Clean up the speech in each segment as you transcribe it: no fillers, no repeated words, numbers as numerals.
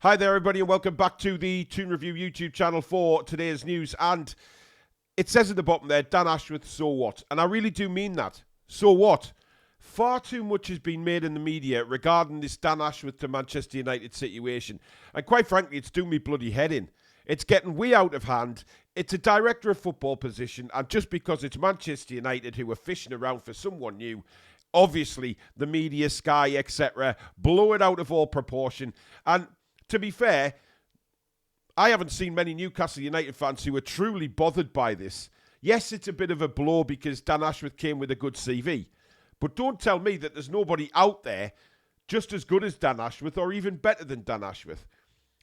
Hi there, everybody, and welcome back to the Toon Review YouTube channel for today's news. And it says at the bottom there, Dan Ashworth, so what? And I really do mean that. So what? Far too much has been made in the media regarding this Dan Ashworth to Manchester United situation. And quite frankly, it's doing me bloody head in. It's getting way out of hand. It's a director of football position, and just because it's Manchester United who are fishing around for someone new, obviously the media, Sky, etc., blow it out of all proportion. And to be fair, I haven't seen many Newcastle United fans who are truly bothered by this. Yes, it's a bit of a blow because Dan Ashworth came with a good CV. But don't tell me that there's nobody out there just as good as Dan Ashworth or even better than Dan Ashworth.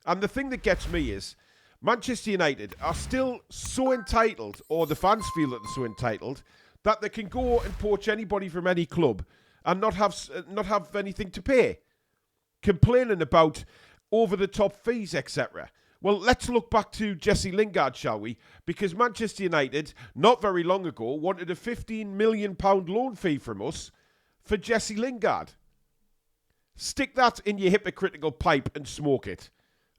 And the thing that gets me is Manchester United are still so entitled, or the fans feel that they're so entitled, that they can go and poach anybody from any club and not have anything to pay. Complaining about over-the-top fees, etc. Well, let's look back to Jesse Lingard, shall we? Because Manchester United, not very long ago, wanted a £15 million loan fee from us for Jesse Lingard. Stick that in your hypocritical pipe and smoke it.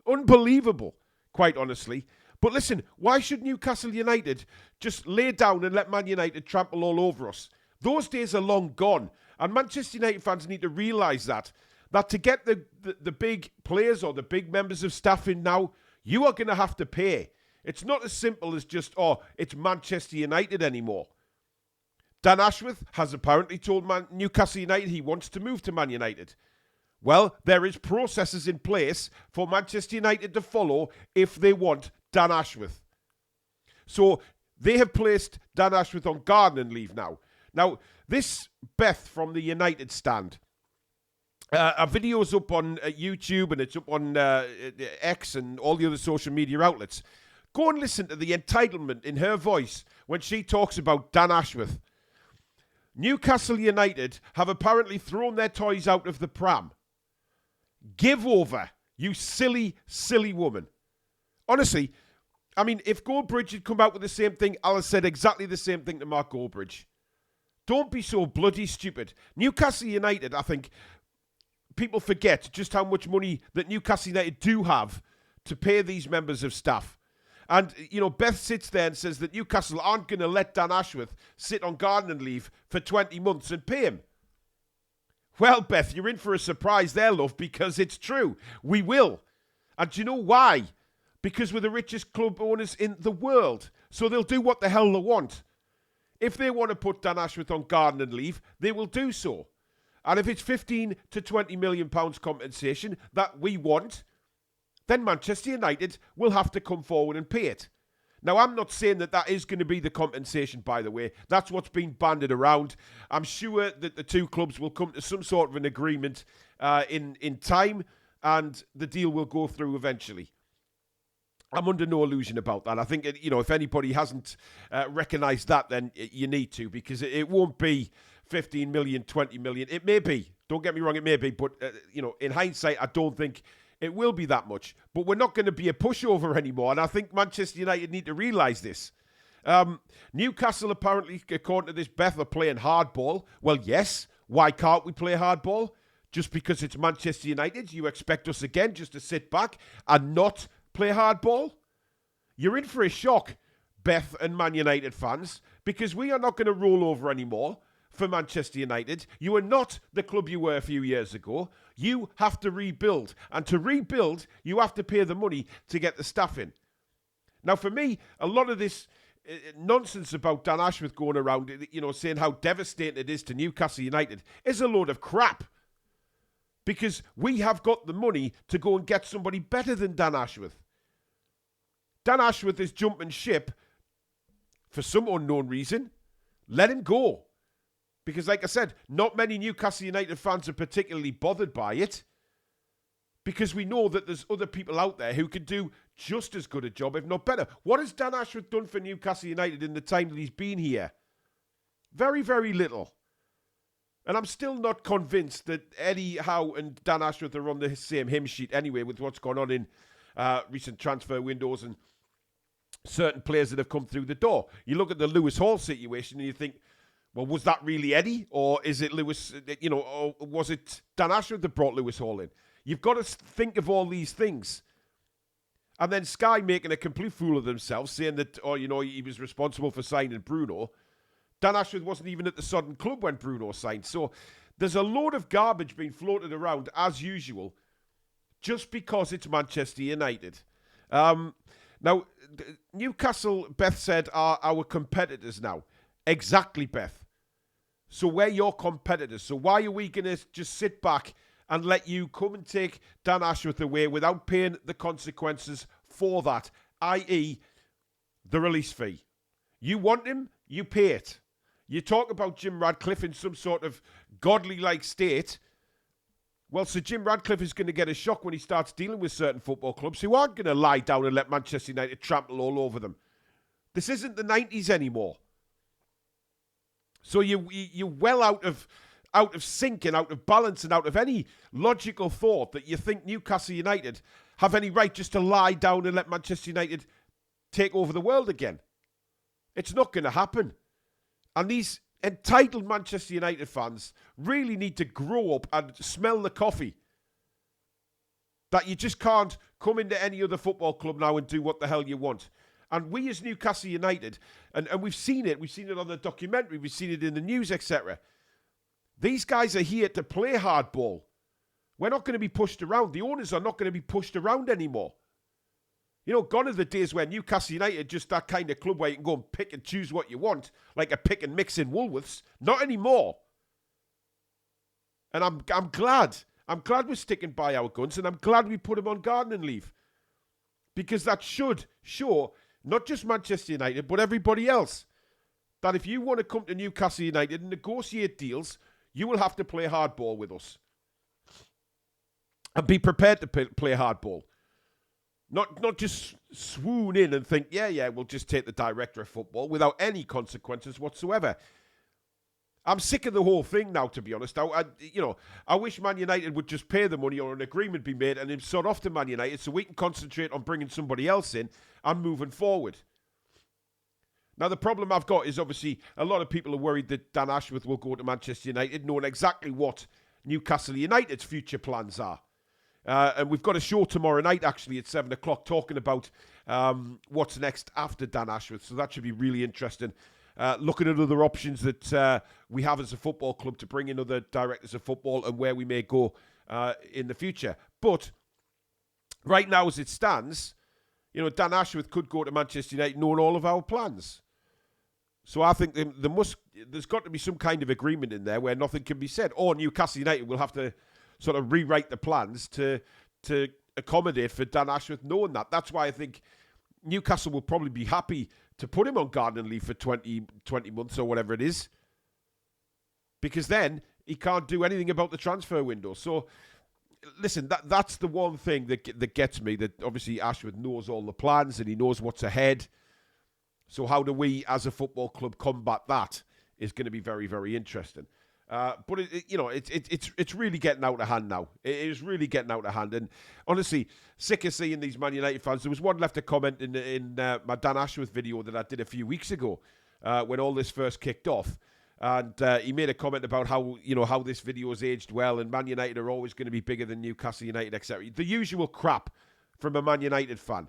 Unbelievable, quite honestly. But listen, why should Newcastle United just lay down and let Man United trample all over us? Those days are long gone, and Manchester United fans need to realise that to get the big players or the big members of staff in now, you are going to have to pay. It's not as simple as just, it's Manchester United anymore. Dan Ashworth has apparently told Newcastle United he wants to move to Man United. Well, there is processes in place for Manchester United to follow if they want Dan Ashworth. So they have placed Dan Ashworth on gardening leave now. Now, this Beth from the United stand, a video's up on YouTube and it's up on X and all the other social media outlets. Go and listen to the entitlement in her voice when she talks about Dan Ashworth. Newcastle United have apparently thrown their toys out of the pram. Give over, you silly, silly woman. Honestly, I mean, if Goldbridge had come out with the same thing, I'll have said exactly the same thing to Mark Goldbridge. Don't be so bloody stupid. Newcastle United, I think, people forget just how much money that Newcastle United do have to pay these members of staff. And, Beth sits there and says that Newcastle aren't going to let Dan Ashworth sit on gardening leave for 20 months and pay him. Well, Beth, you're in for a surprise there, love, because it's true. We will. And do you know why? Because we're the richest club owners in the world. So they'll do what the hell they want. If they want to put Dan Ashworth on gardening leave, they will do so. And if it's 15 to 20 million pounds compensation that we want, then Manchester United will have to come forward and pay it. Now, I'm not saying that is going to be the compensation, by the way. That's what's been banded around. I'm sure that the two clubs will come to some sort of an agreement in time, and the deal will go through eventually. I'm under no illusion about that. I think, if anybody hasn't recognised that, then you need to, because it won't be 15 million, 20 million. It may be. Don't get me wrong, it may be. But, in hindsight, I don't think it will be that much. But we're not going to be a pushover anymore. And I think Manchester United need to realise this. Newcastle, apparently, according to this Beth, are playing hardball. Well, yes. Why can't we play hardball? Just because it's Manchester United? You expect us again just to sit back and not play hardball? You're in for a shock, Beth and Man United fans, because we are not going to roll over anymore for Manchester United. You are not the club you were a few years ago. You have to rebuild. And to rebuild, you have to pay the money to get the staff in. Now, for me, a lot of this nonsense about Dan Ashworth going around, saying how devastating it is to Newcastle United is a load of crap. Because we have got the money to go and get somebody better than Dan Ashworth. Dan Ashworth is jumping ship for some unknown reason. Let him go. Because, like I said, not many Newcastle United fans are particularly bothered by it. Because we know that there's other people out there who can do just as good a job, if not better. What has Dan Ashworth done for Newcastle United in the time that he's been here? Very, very little. And I'm still not convinced that Eddie Howe and Dan Ashworth are on the same hymn sheet anyway with what's gone on in recent transfer windows and certain players that have come through the door. You look at the Lewis Hall situation and you think, well, was that really Eddie? Or is it Lewis, or was it Dan Ashworth that brought Lewis Hall in? You've got to think of all these things. And then Sky making a complete fool of themselves, saying that, he was responsible for signing Bruno. Dan Ashworth wasn't even at the Sodden club when Bruno signed. So there's a load of garbage being floated around, as usual, just because it's Manchester United. Now, Newcastle, Beth said, are our competitors now. Exactly, Beth. So we're your competitors. So why are we going to just sit back and let you come and take Dan Ashworth away without paying the consequences for that, i.e. the release fee? You want him, you pay it. You talk about Jim Radcliffe in some sort of godly-like state. Well, so Jim Radcliffe is going to get a shock when he starts dealing with certain football clubs who aren't going to lie down and let Manchester United trample all over them. This isn't the 90s anymore. So you're well out of sync and out of balance and out of any logical thought that you think Newcastle United have any right just to lie down and let Manchester United take over the world again. It's not going to happen. And these entitled Manchester United fans really need to grow up and smell the coffee. That you just can't come into any other football club now and do what the hell you want. And we as Newcastle United, and we've seen it on the documentary, we've seen it in the news, etc. These guys are here to play hardball. We're not going to be pushed around. The owners are not going to be pushed around anymore. Gone are the days where Newcastle United just that kind of club where you can go and pick and choose what you want, like a pick and mix in Woolworths. Not anymore. And I'm glad. I'm glad we're sticking by our guns, and I'm glad we put him on gardening leave. Because that should show not just Manchester United, but everybody else, that if you want to come to Newcastle United and negotiate deals, you will have to play hardball with us. And be prepared to play hardball. Not just swoon in and think, yeah, we'll just take the director of football without any consequences whatsoever. I'm sick of the whole thing now, to be honest. I wish Man United would just pay the money or an agreement be made and then sort off to Man United so we can concentrate on bringing somebody else in and moving forward. Now, the problem I've got is obviously a lot of people are worried that Dan Ashworth will go to Manchester United, knowing exactly what Newcastle United's future plans are. And we've got a show tomorrow night, actually, at 7 o'clock, talking about what's next after Dan Ashworth. So that should be really interesting. Looking at other options that we have as a football club to bring in other directors of football and where we may go in the future. But right now, as it stands, Dan Ashworth could go to Manchester United knowing all of our plans. So I think there's got to be some kind of agreement in there where nothing can be said. Or Newcastle United will have to sort of rewrite the plans to accommodate for Dan Ashworth knowing that. That's why I think Newcastle will probably be happy to put him on gardening leave for 20 months or whatever it is. Because then he can't do anything about the transfer window. So, listen, that's the one thing that gets me, that obviously Ashworth knows all the plans and he knows what's ahead. So how do we, as a football club, combat that is going to be very, very interesting. But it's really getting out of hand now. It is really getting out of hand. And honestly, sick of seeing these Man United fans. There was one left a comment in my Dan Ashworth video that I did a few weeks ago when all this first kicked off. And he made a comment about how this video has aged well and Man United are always going to be bigger than Newcastle United, etc. The usual crap from a Man United fan.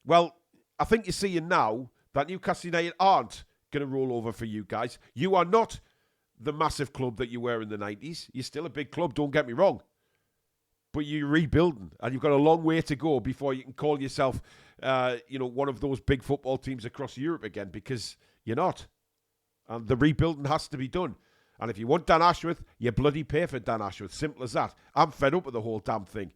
Well, I think you're seeing now that Newcastle United aren't going to roll over for you guys. You are not the massive club that you were in the 90s. You're still a big club, don't get me wrong. But you're rebuilding, and you've got a long way to go before you can call yourself, one of those big football teams across Europe again, because you're not. And the rebuilding has to be done. And if you want Dan Ashworth, you bloody pay for Dan Ashworth. Simple as that. I'm fed up with the whole damn thing.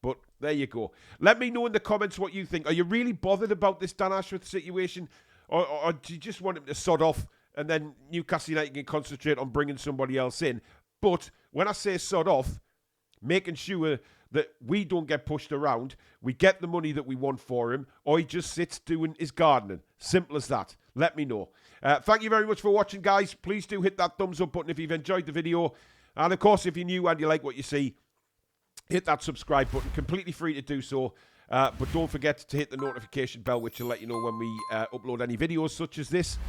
But there you go. Let me know in the comments what you think. Are you really bothered about this Dan Ashworth situation? Or do you just want him to sod off and then Newcastle United can concentrate on bringing somebody else in? But when I say sod off, making sure that we don't get pushed around, we get the money that we want for him, or he just sits doing his gardening. Simple as that. Let me know. Thank you very much for watching, guys. Please do hit that thumbs up button if you've enjoyed the video. And of course, if you're new and you like what you see, hit that subscribe button. Completely free to do so. But don't forget to hit the notification bell, which will let you know when we upload any videos such as this.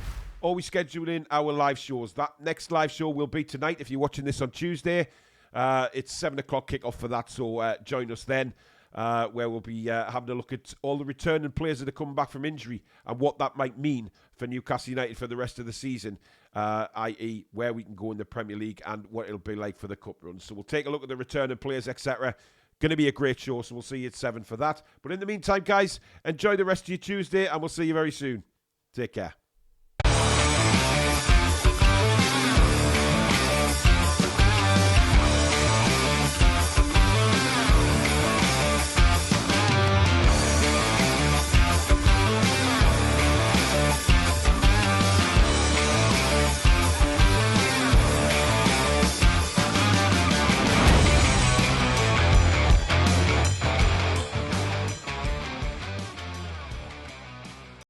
Or we schedule in our live shows. That next live show will be tonight if you're watching this on Tuesday. It's 7 o'clock kickoff for that, so join us then. Where we'll be having a look at all the returning players that are coming back from injury and what that might mean for Newcastle United for the rest of the season, i.e. where we can go in the Premier League and what it'll be like for the cup run. So we'll take a look at the returning players, etc. Going to be a great show, so we'll see you at 7 for that. But in the meantime, guys, enjoy the rest of your Tuesday, and we'll see you very soon. Take care.